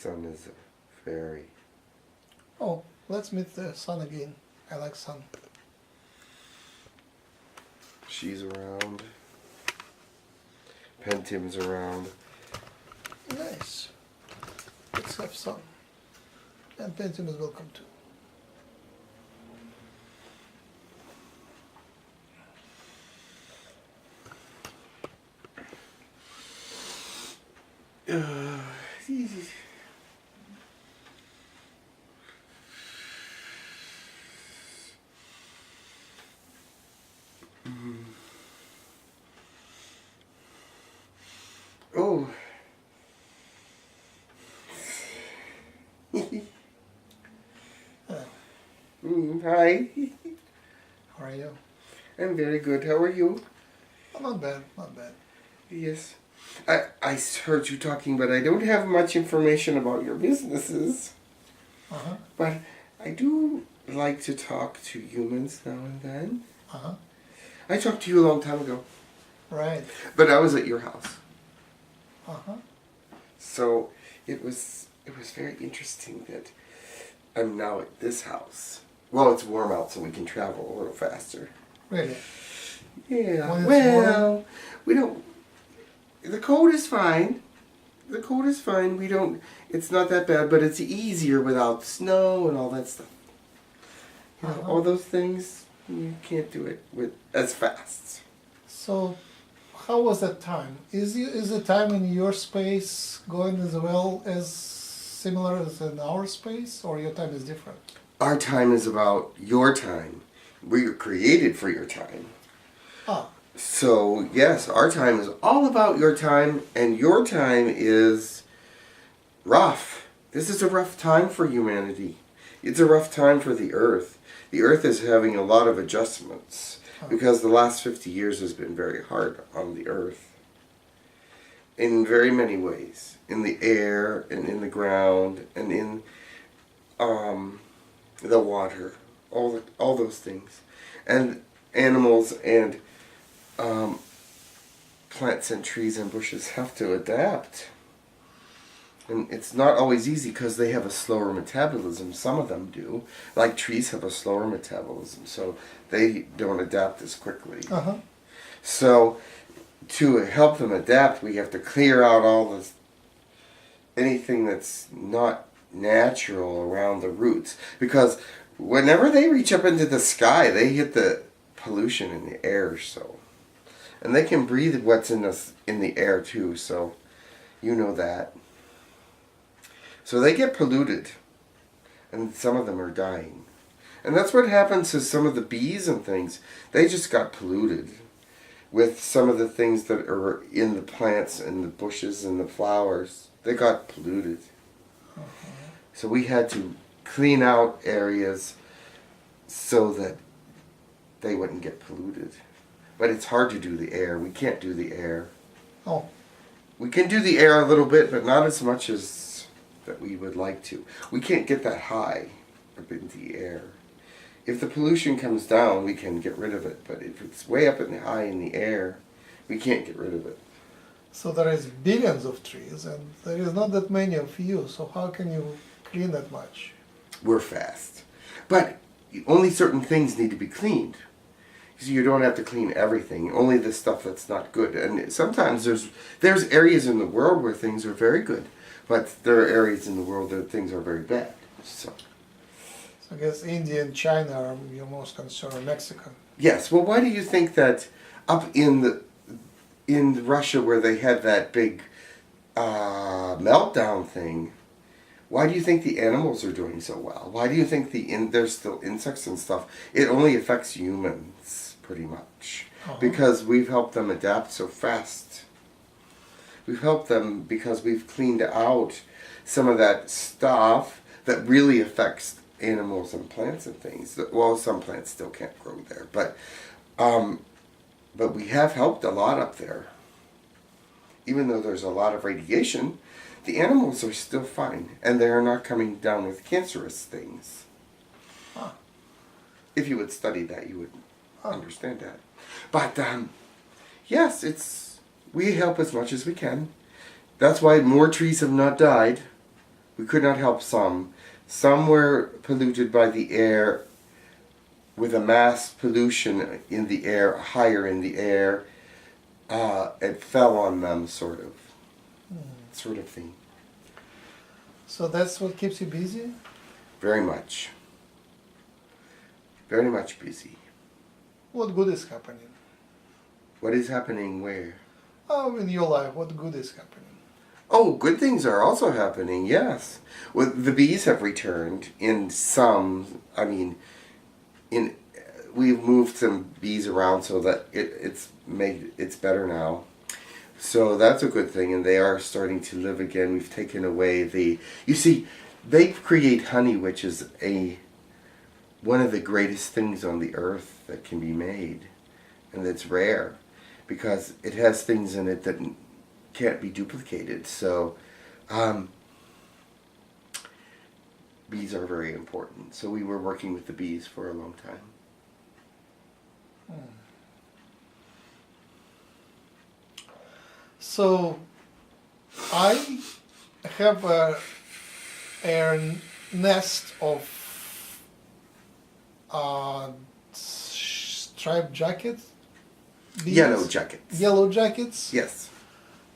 sun is a fairy. Oh, let's meet the sun again. I like sun. She's around. Pentim's around. Nice. Let's have sun. And Pentim is welcome too. Oh. Hi. How are you? I'm very good. How are you? Oh, not bad, not bad. Yes. I heard you talking, but I don't have much information about your businesses. Uh-huh. But I do like to talk to humans now and then. Uh-huh. I talked to you a long time ago. Right. But I was at your house. Uh-huh. So it was very interesting that I'm now at this house. Well, it's warm out, so we can travel a little faster. Really? Yeah. When it's Well, warm? we don't. The cold is fine. The cold is fine. We don't. It's not that bad, but it's easier without snow and all that stuff. You know, all those things. You can't do it with as fast. So, how was that time? Is the time in your space going as well as similar as in our space, or your time is different? Our time is about your time. We were created for your time. Ah. So, yes, our time is all about your time, and your time is rough. This is a rough time for humanity. It's a rough time for the Earth. The Earth is having a lot of adjustments because the last 50 years has been very hard on the Earth. In very many ways. In the air, and in the ground, and in the water. All those things. And animals and plants and trees and bushes have to adapt. And it's not always easy because they have a slower metabolism. Some of them do. Like trees have a slower metabolism, so they don't adapt as quickly. Uh-huh. So to help them adapt, we have to clear out all this, anything that's not natural around the roots. Because whenever they reach up into the sky, they hit the pollution in the air, so. And they can breathe what's in the air too, so you know that. So they get polluted, and some of them are dying. And that's what happens to some of the bees and things. They just got polluted with some of the things that are in the plants and the bushes and the flowers. They got polluted. So we had to clean out areas so that they wouldn't get polluted. But it's hard to do the air. We can't do the air. Oh. We can do the air a little bit, but not as much as that we would like to. We can't get that high up in the air. If the pollution comes down, we can get rid of it. But if it's way up in the high in the air, we can't get rid of it. So there is billions of trees, and there is not that many of you. So how can you clean that much? We're fast. But only certain things need to be cleaned. So you don't have to clean everything, only the stuff that's not good. And sometimes there's areas in the world where things are very good, but there are areas in the world where things are very bad. So I guess India and China are your most concerned, Mexico. yes. Well, why do you think that up in Russia where they had that big meltdown thing? Why do you think the animals are doing so well? Why do you think there's still insects and stuff? It only affects humans, pretty much. Because we've helped them adapt so fast. We've helped them because we've cleaned out some of that stuff that really affects animals and plants and things. Well, some plants still can't grow there. But we have helped a lot up there. Even though there's a lot of radiation, the animals are still fine, and they are not coming down with cancerous things. If you would study that, you would understand that. But yes, we help as much as we can. That's why more trees have not died. We could not help some. Some were polluted by the air with a mass pollution in the air, higher in the air. It fell on them, sort of thing. So that's what keeps you busy? Very much. Very much busy. What good is happening? What is happening where? Oh, in your life, what good is happening? Oh, good things are also happening, yes. Well, the bees have returned in some, we've moved some bees around so that it's better now. So that's a good thing, and they are starting to live again. We've taken away you see, they create honey, which is one of the greatest things on the earth that can be made, and it's rare because it has things in it that can't be duplicated. So bees are very important. So we were working with the bees for a long time. So I have a nest of striped jackets. Yellow jackets. Yellow jackets. Yes.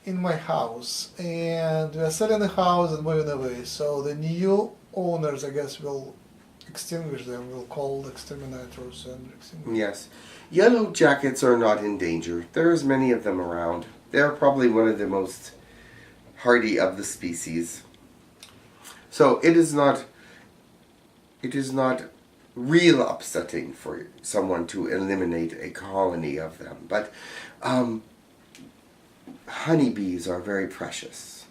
In my house, and we are selling the house and moving away. So the new owners, I guess, will extinguish them. We'll call exterminators and extinguish. Yes. Yellow jackets are not in danger. There's many of them around. They're probably one of the most hardy of the species. So it is not real upsetting for someone to eliminate a colony of them. But honeybees are very precious.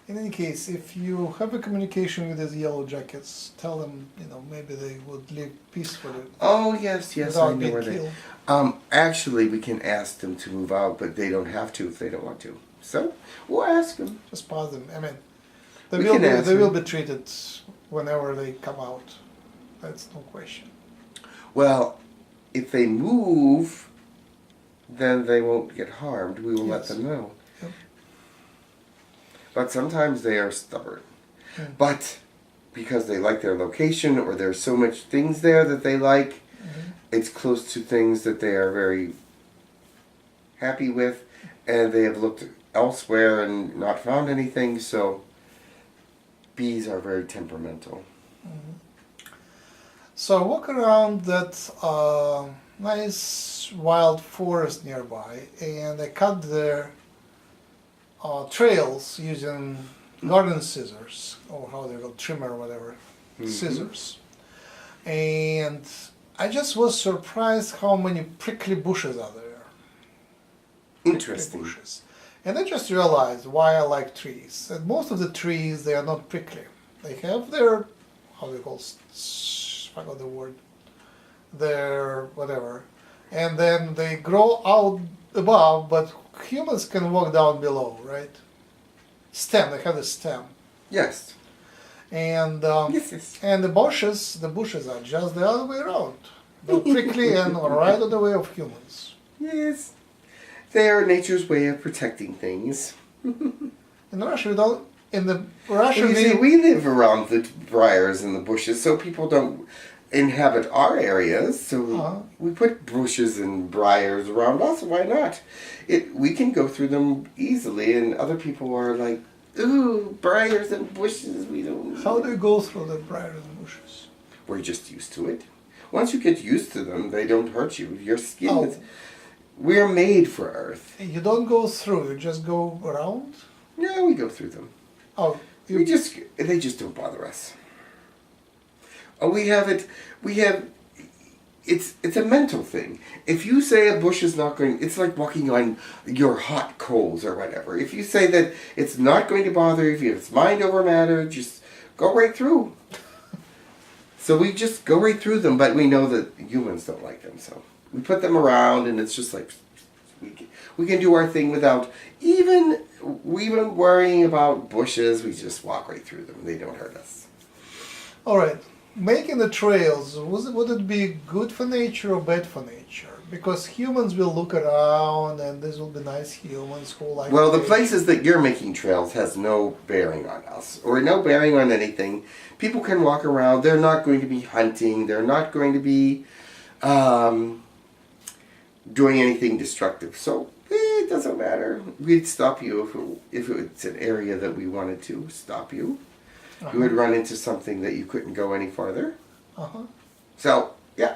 In any case, if you have a communication with these yellow jackets, tell them, maybe they would live peacefully. Oh, yes, I know being where killed. Actually, we can ask them to move out, but they don't have to if they don't want to. So, we'll ask them. Just pause them. They will be treated whenever they come out. That's no question. Well, if they move, then they won't get harmed. We will let them know. Yep. But sometimes they are stubborn. But because they like their location, or there's so much things there that they like, it's close to things that they are very happy with, and they have looked elsewhere and not found anything, so bees are very temperamental. So I walk around that nice wild forest nearby, and I cut their trails using garden scissors, or how they're called, trimmer or whatever, scissors. And I just was surprised how many prickly bushes are there. Interesting. Prickly bushes. And I just realized why I like trees. And most of the trees, they are not prickly. They have their, how they call, I forgot the word, their whatever. And then they grow out above, but humans can walk down below, right? Stem, they have a stem. Yes. And Yes. and the bushes are just the other way around. They're prickly and right on the way of humans. Yes. They are nature's way of protecting things. In Russia, we don't. In the Russia, You see, we live around the briars and the bushes, so people don't inhabit our areas. So we put bushes and briars around us. Why not? We can go through them easily, and other people are like, "Ooh, briars and bushes. We don't." How do you go through the briars and bushes? We're just used to it. Once you get used to them, they don't hurt you. Your skin is. We're made for Earth. You don't go through. You just go around. No, we go through them. Oh, They just don't bother us. Oh, it's a mental thing. If you say a bush is not going, it's like walking on your hot coals or whatever. If you say that it's not going to bother you, if it's mind over matter, just go right through. So we just go right through them, but we know that humans don't like them, so we put them around, and it's just like we can do our thing without even worrying about bushes. We just walk right through them. They don't hurt us. all right. Making the trails, would it be good for nature or bad for nature? Because humans will look around, and these will be nice humans who like. Well, the to- places that you're making trails has no bearing on us, or no bearing on anything. People can walk around. They're not going to be hunting. They're not going to be doing anything destructive. So it doesn't matter. We'd stop you if it's an area that we wanted to stop you. You would run into something that you couldn't go any farther. Uh-huh. So, yeah.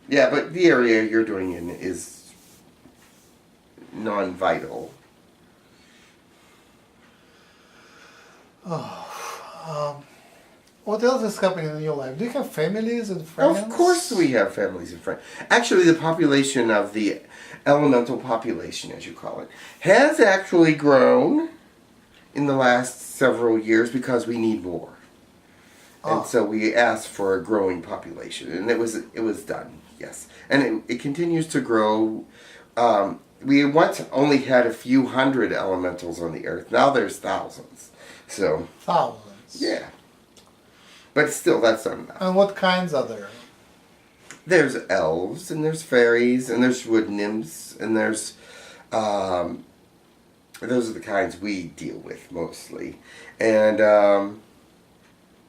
Yeah, but the area you're doing in is non-vital. What else is happening in your life? Do you have families and friends? Of course we have families and friends. Actually, the population of the elemental population, as you call it, has actually grown in the last several years because we need more. And so we asked for a growing population, and it was done, yes. And it continues to grow. We once only had a few hundred elementals on the earth. Now there's thousands. So Thousands. yeah. But still, that's not enough. And what kinds are there? There's elves, and there's fairies, and there's wood nymphs, and there's those are the kinds we deal with mostly. And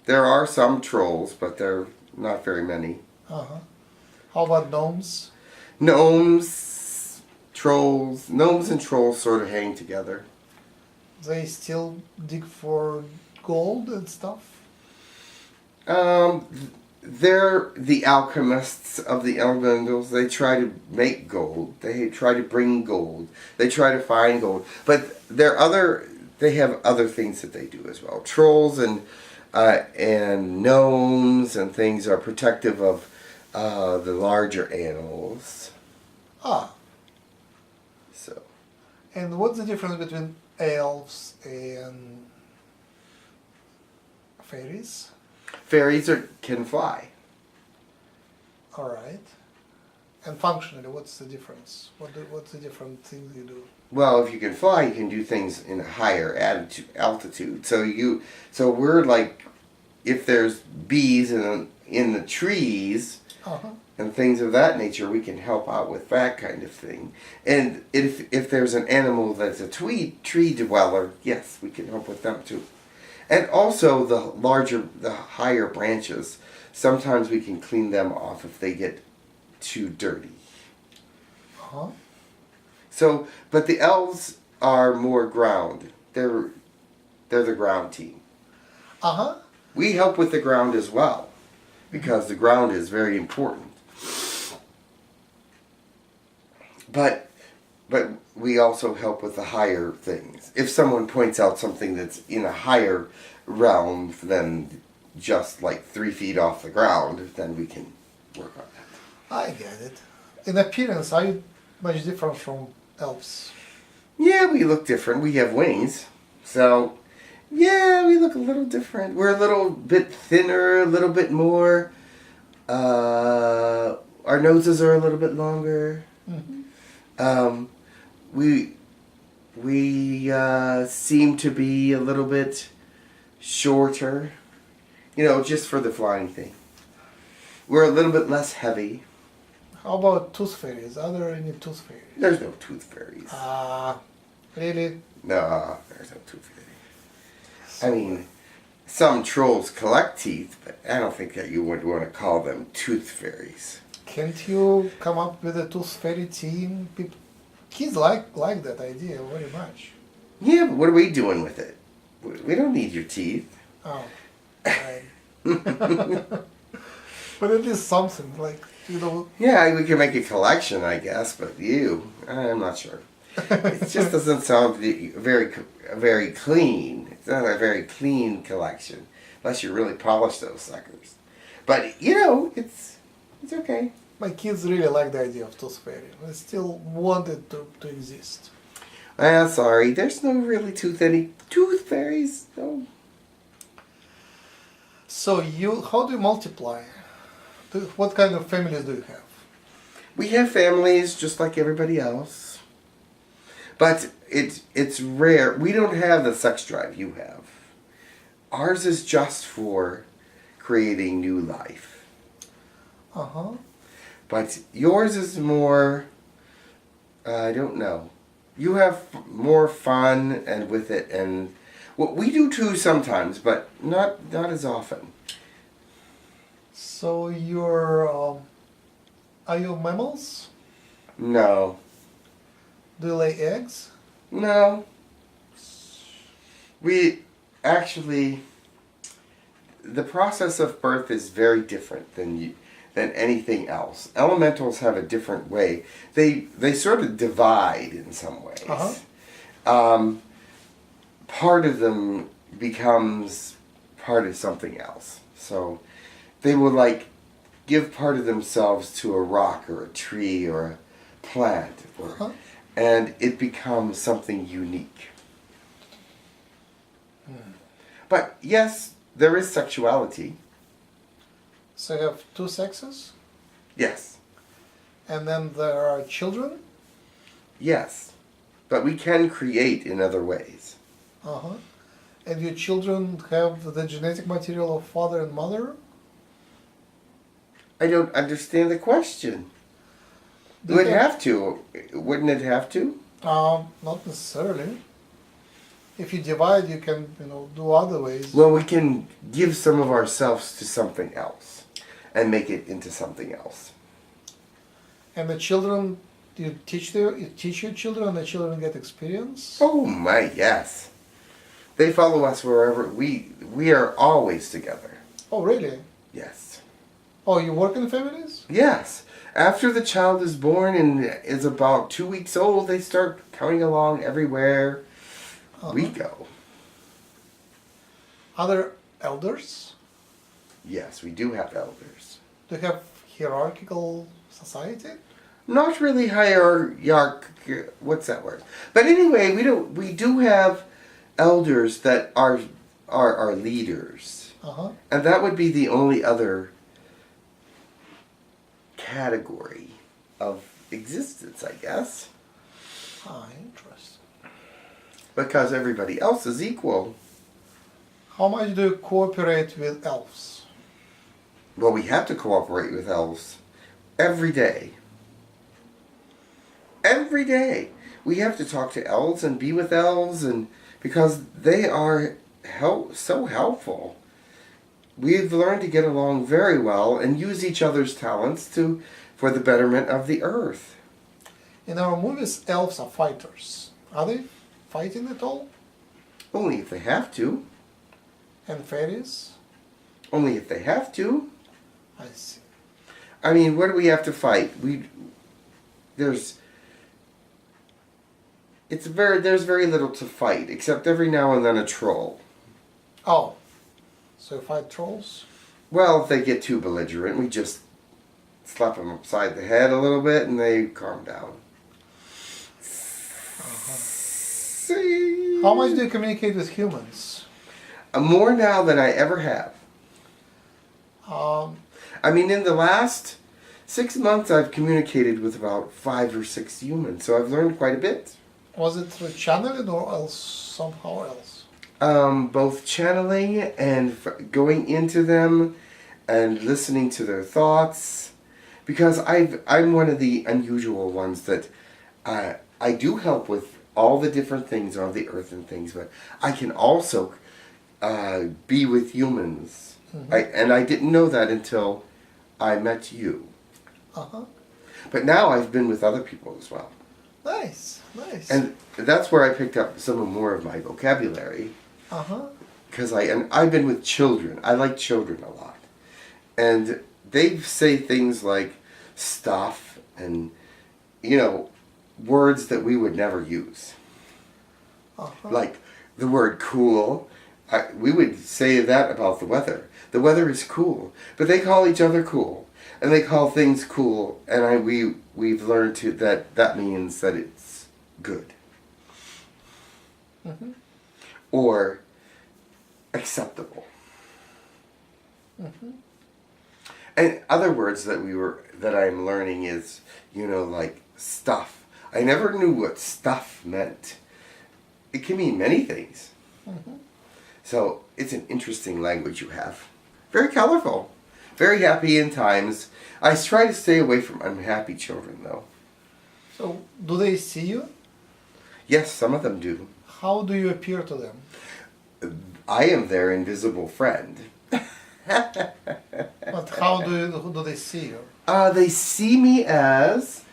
there are some trolls, but they're not very many. Uh-huh. How about gnomes? Gnomes and trolls sort of hang together. They still dig for gold and stuff? They're the alchemists of the elementals. They try to make gold. They try to bring gold. They try to find gold. But they have other things that they do as well. Trolls and gnomes and things are protective of the larger animals. Ah. So. And what's the difference between elves and fairies? Fairies can fly. All right. And functionally, what's the difference? What's the different things you do? Well, if you can fly, you can do things in a higher altitude. So we're like, if there's bees in the trees Uh-huh. and things of that nature, we can help out with that kind of thing. And if there's an animal that's a tree dweller, yes, we can help with them too. And also the higher branches, sometimes we can clean them off if they get too dirty. Uh-huh. So, but the elves are more ground. They're the ground team. Uh-huh. We help with the ground as well, because the ground is very important. But we also help with the higher things. If someone points out something that's in a higher realm than just like 3 feet off the ground, then we can work on that. I get it. In appearance, are you much different from elves? Yeah, we look different. We have wings. So, yeah, we look a little different. We're a little bit thinner, a little bit more. Our noses are a little bit longer. Mm-hmm. We seem to be a little bit shorter, just for the flying thing. We're a little bit less heavy. How about tooth fairies? Are there any tooth fairies? There's no tooth fairies. Really? No, there's no tooth fairies. I mean, some trolls collect teeth, but I don't think that you would want to call them tooth fairies. Can't you come up with a tooth fairy team? Kids like that idea very much. Yeah, but what are we doing with it? We don't need your teeth. Oh, right. But it is something like, Yeah, we can make a collection, I guess, but I'm not sure. It just doesn't sound very clean. It's not a very clean collection, unless you really polish those suckers. But, it's okay. My kids really like the idea of tooth fairy. They still want it to exist. Sorry, there's no really tooth fairies, no. So how do you multiply? What kind of families do you have? We have families just like everybody else. But it's rare. We don't have the sex drive you have. Ours is just for creating new life. Uh-huh. But yours is more, I don't know. You have more fun and with it, and well, we do too sometimes, but not as often. So are you mammals? No. Do you lay eggs? No. We actually, the process of birth is very different than anything else. Elementals have a different way. They sort of divide in some ways. Part of them becomes part of something else. So they will like give part of themselves to a rock or a tree or a plant, and it becomes something unique. But yes, there is sexuality. So you have two sexes? Yes. And then there are children? Yes. But we can create in other ways. And your children have the genetic material of father and mother? I don't understand the question. Would it have to? Wouldn't it have to? Not necessarily. If you divide, you can, do other ways. Well, we can give some of ourselves to something else and make it into something else. And the children, you teach your children, and the children get experience? Oh my, yes. They follow us wherever we are always together. Oh, really? Yes. Oh, you work in families? Yes. After the child is born and is about 2 weeks old, they start coming along everywhere we go. Are there elders? Yes, we do have elders. Do you have hierarchical society? Not really what's that word? But anyway, we do have elders that are leaders. And that would be the only other category of existence, I guess. Interesting. Because everybody else is equal. How much do you cooperate with elves? Well, we have to cooperate with elves every day. Every day. We have to talk to elves and be with elves, and because they are so helpful. We've learned to get along very well and use each other's talents for the betterment of the earth. In our movies, elves are fighters. Are they fighting at all? Only if they have to. And fairies? Only if they have to. I see. I mean, what do we have to fight? There's very little to fight, except every now and then a troll. Oh. So you fight trolls? Well, if they get too belligerent, we just slap them upside the head a little bit and they calm down. See? How much do you communicate with humans? More now than I ever have. I mean, in the last 6 months, I've communicated with about 5 or 6 humans, so I've learned quite a bit. Was it through channeling or else somehow else? Both channeling and going into them and listening to their thoughts, because I'm one of the unusual ones that I do help with all the different things on the earth and things, but I can also be with humans. And I didn't know that until I met you. But now I've been with other people as well. Nice, nice. And that's where I picked up more of my vocabulary. Because I've been with children. I like children a lot. And they say things like stuff and, words that we would never use. Like the word cool. We would say that about the weather. The weather is cool. But they call each other cool. And they call things cool. And we've learned that means that it's good. Or acceptable. And other words that I'm learning is, like stuff. I never knew what stuff meant. It can mean many things. So it's an interesting language you have. Very colorful. very happy in times. I try to stay away from unhappy children, though. So, do they see you? Yes, some of them do. How do you appear to them? I am their invisible friend. But how do they see you? They see me as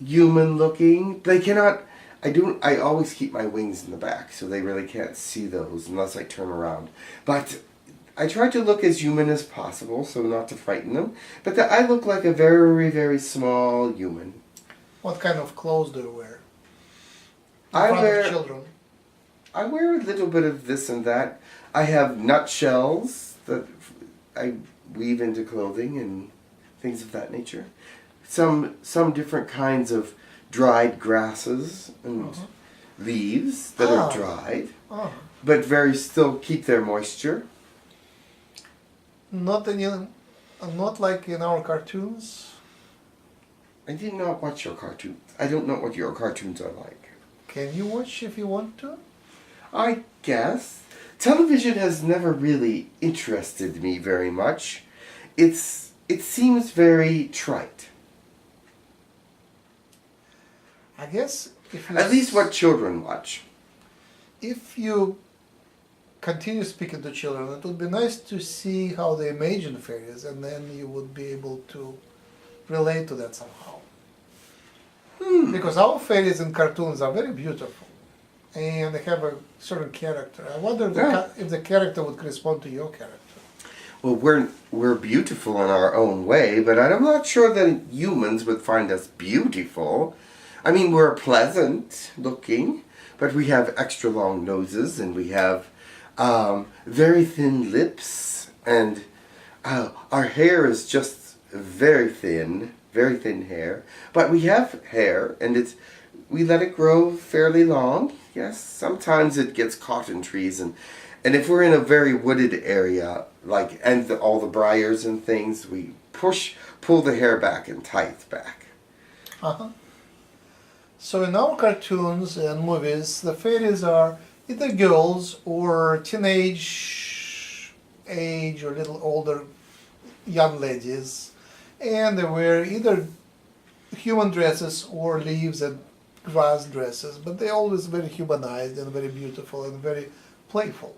human-looking. They cannot. I always keep my wings in the back, so they really can't see those unless I turn around. But I try to look as human as possible, so not to frighten them. But I look like a very, very small human. What kind of clothes do you wear? I wear children. I wear a little bit of this and that. I have nutshells that I weave into clothing and things of that nature. Some different kinds of dried grasses and leaves that are dried, but still keep their moisture. Not like in our cartoons. I did not watch your cartoons. I don't know what your cartoons are like. Can you watch if you want to? I guess. Television has never really interested me very much. It seems very trite. I guess at least what children watch. If you continue speaking to children, it would be nice to see how they imagine fairies, and then you would be able to relate to that somehow. Because our fairies in cartoons are very beautiful, and they have a certain character. I wonder if the character would correspond to your character. Well, we're beautiful in our own way, but I'm not sure that humans would find us beautiful. I mean, we're pleasant looking, but we have extra long noses, and we have very thin lips, and our hair is just very thin hair. But we have hair, and we let it grow fairly long. Yes, sometimes it gets caught in trees, and if we're in a very wooded area, all the briars and things, we pull the hair back and tie it back. So in our cartoons and movies, the fairies are either girls or teenage age or little older young ladies, and they wear either human dresses or leaves and grass dresses, but they're always very humanized and very beautiful and very playful.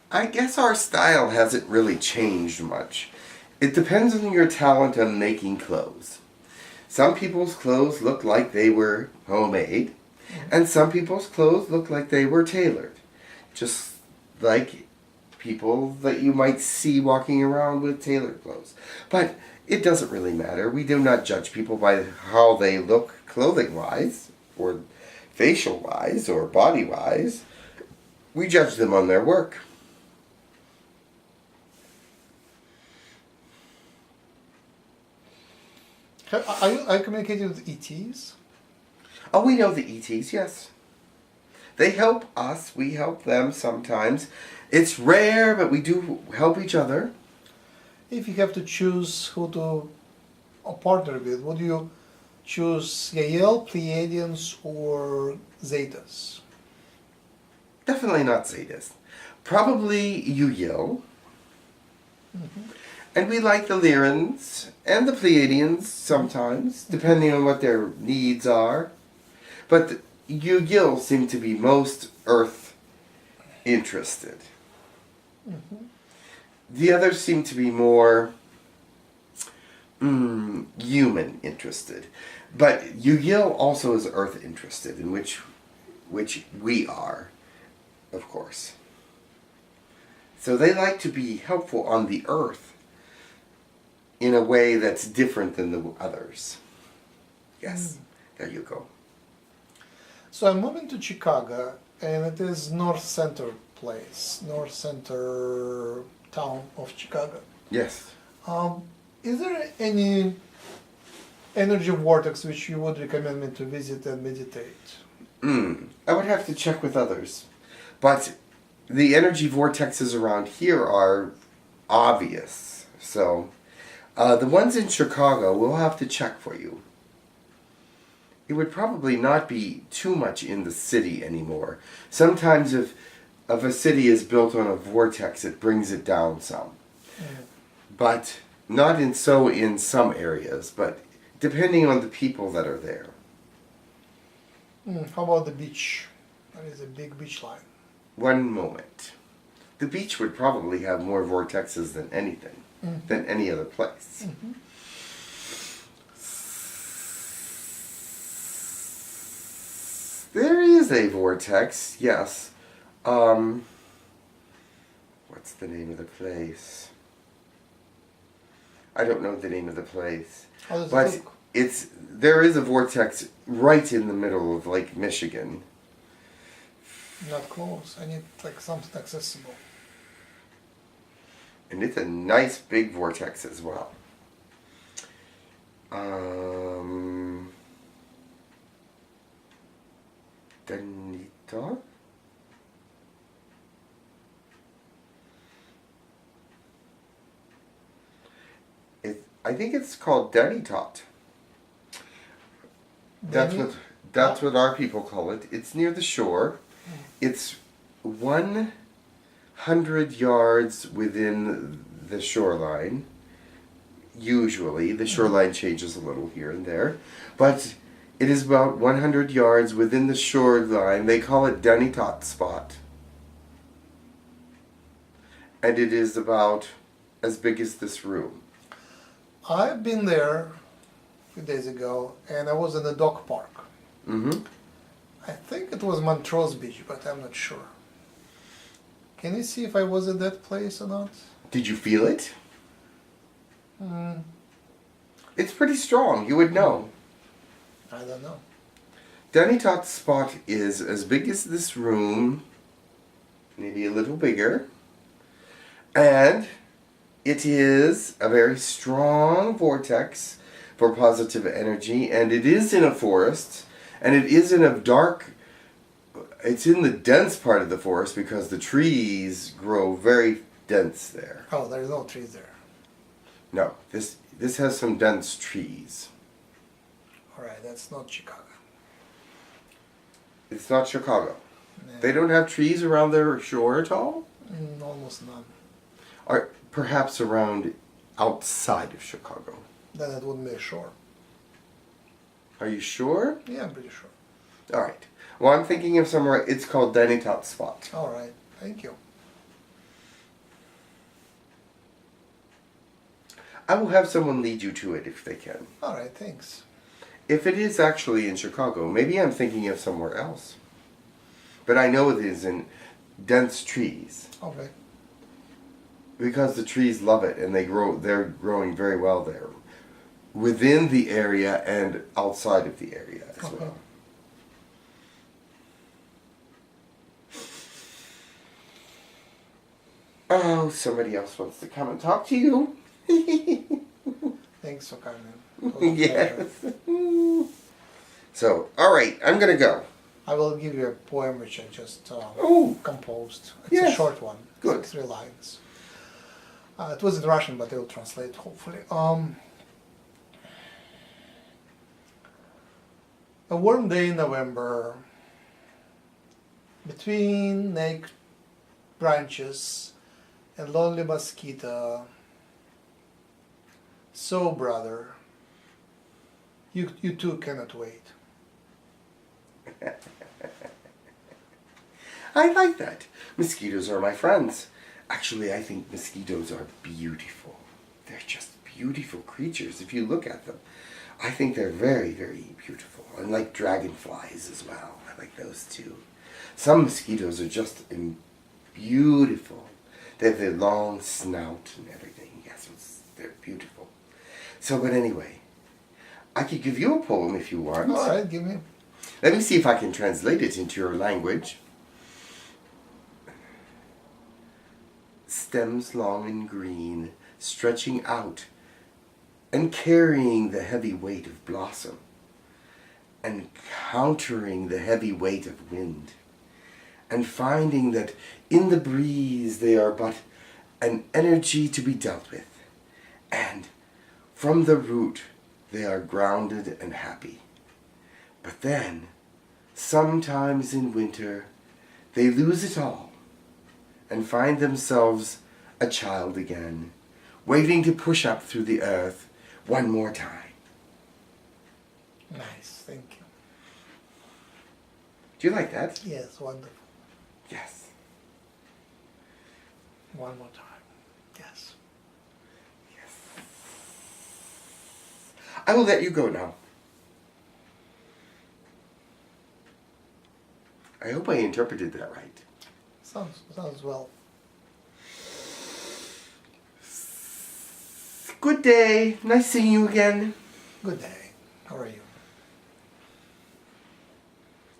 I guess our style hasn't really changed much. It depends on your talent on making clothes. Some people's clothes look like they were homemade, and some people's clothes look like they were tailored. Just like people that you might see walking around with tailored clothes. But it doesn't really matter. We do not judge people by how they look clothing-wise, or facial-wise, or body-wise. We judge them on their work. Are you communicating with ETs? Oh, we know the ETs, yes. They help us, we help them sometimes. It's rare, but we do help each other. If you have to choose who to partner with, would you choose Yahyel, Pleiadians, or Zetas? Definitely not Zetas. Probably Yahyel. And we like the Lyrans and the Pleiadians sometimes, depending on what their needs are. But Yahyel seem to be most Earth interested. The others seem to be more human interested. But Yahyel also is Earth interested, in which we are, of course. So they like to be helpful on the Earth in a way that's different than the others. Yes, there you go. So I'm moving to Chicago, and it is north center town of Chicago. Yes. Is there any energy vortex which you would recommend me to visit and meditate? I would have to check with others. But the energy vortexes around here are obvious. So the ones in Chicago, we'll have to check for you. It would probably not be too much in the city anymore. Sometimes if a city is built on a vortex, it brings it down some. but not in some areas, but depending on the people that are there. How about the beach? That is a big beach line. One moment. The beach would probably have more vortexes than anything, than any other place. There is a vortex, yes. What's the name of the place? I don't know the name of the place. How does But it look? there is a vortex right in the middle of Lake Michigan. Not close. I need like something accessible. And it's a nice big vortex as well. Danita? I think it's called Danitot. That's what our people call it. It's near the shore. It's 100 yards within the shoreline. Usually, the shoreline changes a little here and there, but it is about 100 yards within the shoreline. They call it Danitot spot, and it is about as big as this room. I've been there a few days ago, and I was in the dog park. Mm-hmm. I think it was Montrose Beach, but I'm not sure. Can you see if I was at that place or not? Did you feel it? It's pretty strong. You would know. I don't know. Danitot's spot is as big as this room, maybe a little bigger, and it is a very strong vortex for positive energy, and it is in a forest, and it is in a dark, it's in the dense part of the forest because the trees grow very dense there. Oh, there's no trees there. No, this has some dense trees. Alright, that's not Chicago. It's not Chicago. No. They don't have trees around their shore at all? Almost none. Or perhaps around outside of Chicago. Then it wouldn't be a shore. Are you sure? Yeah, I'm pretty sure. Alright. Well, I'm thinking of somewhere, it's called Danitot Spot. Alright, thank you. I will have someone lead you to it if they can. Alright, thanks. If it is actually in Chicago, maybe I'm thinking of somewhere else. But I know it is in dense trees. Okay. Because the trees love it and they're growing very well there. Within the area and outside of the area as well. Oh, somebody else wants to come and talk to you. Thanks for coming. It was a Yes. pleasure. So, alright, I'm going to go. I will give you a poem which I just composed. It's Yes. a short one. Good. It's 3 lines. It was in Russian, but I will translate hopefully. A warm day in November, between naked branches and lonely mosquito. So, brother, you too cannot wait. I like that. Mosquitoes are my friends. Actually, I think mosquitoes are beautiful. They're just beautiful creatures if you look at them. I think they're very, very beautiful. And like dragonflies as well. I like those too. Some mosquitoes are just beautiful. They have their long snout and everything. Yes, they're beautiful. So, but anyway, I could give you a poem if you want. Alright, give me. Let me see if I can translate it into your language. Stems long and green, stretching out and carrying the heavy weight of blossom and countering the heavy weight of wind and finding that in the breeze they are but an energy to be dealt with, and from the root they are grounded and happy. But then, sometimes in winter, they lose it all and find themselves a child again, waiting to push up through the earth one more time. Nice, thank you. Do you like that? Yes, wonderful. Yes. One more time. Yes. Yes. I will let you go now. I hope I interpreted that right. Sounds well. Good day. Nice seeing you again. Good day. How are you?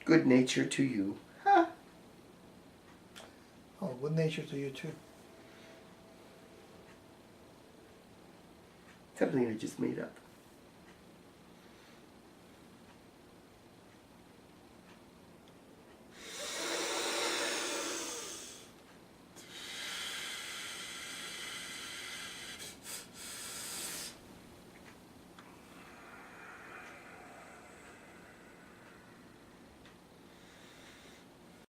Good nature to you. Huh. Oh, good nature to you too. Something I just made up.